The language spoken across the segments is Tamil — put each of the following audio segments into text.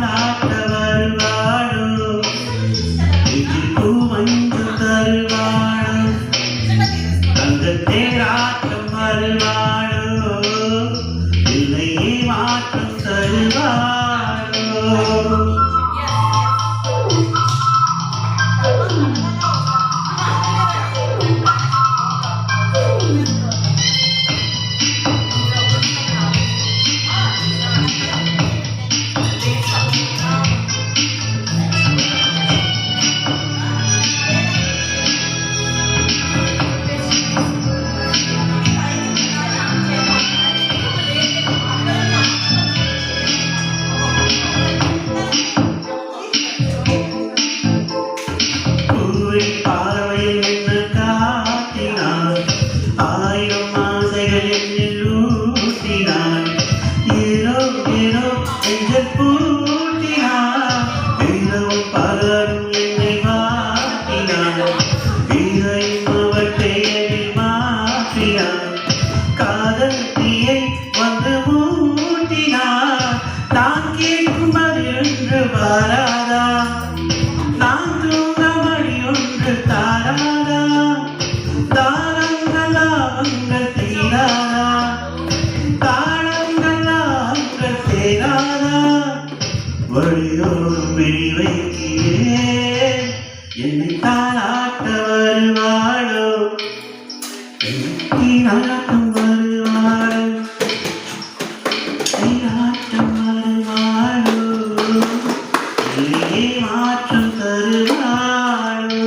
தாளாட்ட வருவாளோ பூ மஞ்சள் தருவாளோ அந்த தேராட்டம் வருவாளோ இல்லையே மாற்றம் தருவாளோ பார்வையில் நின்று காட்டினான் ஆயிரம் ஆசைகள் என்னில் ஊட்டினான் ஏதோ ஏதோ நெஞ்சல் பூட்டினான் இரவும் பகலும் என்னை வாட்டினான் இதையும் அவள் பெயரில் மாற்றினான் காதல் தீயை வந்து மூட்டினான் நான் கேட்கும் பதில் என்று வராதா நான் தாராதா தாரங்களா அங்கள் தீராதா தாளங்களா அங்கள் தேராதா வழியோரும் பிடி வைக்கிறே என்னை தாளாட்ட வருவாளோ நாட்டம் வருவாளோ நாட்டம் வருவாளோ இல்லையே மாற்றம் தருவாளோ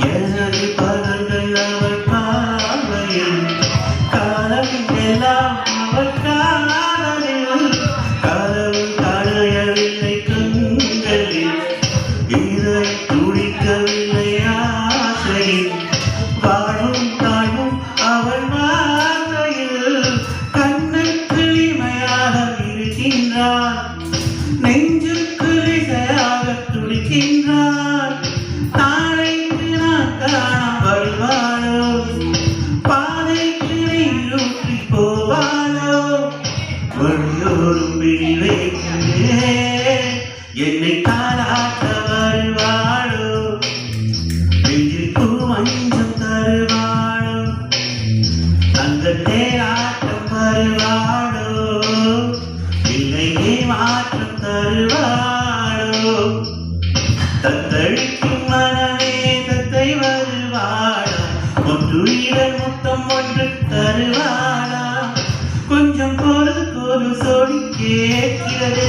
எனது பதங்கள் அவள் பார்வையில் காலம் எல்லாம் அவள் காதலில் கதவு தடையவில்லை கண்களில் இதை துடிக்கவில்லை ஆசையில் வாழும் தாழும் அவள் வார்த்தையில் கண்ணுக்கு இமையாக இருக்கின்றார் நெஞ்சுக்கு இசையாக துடிக்கின்றார் தாழைக்கு நான் காண வருவாளோ பாதைக்கு நீரூற்றி போவாளோ வழியோரும் பிடி வைக்கிறே என்னை தாளாட்ட வருவாளோ நெஞ்சில் பூ மஞ்சள் தருவாளோ அந்த தேராட்டம் வருவாளோ இல்லையே மாற்றம் தருவாளோ தத்தளிக்கும் மனமே தத்தை வருவாளா ஒன்றுயிரல் முத்தம் ஒன்று தருவாளா கொஞ்சம் பொருள் சொடி கேட்கிறது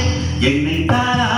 என்னை தாரா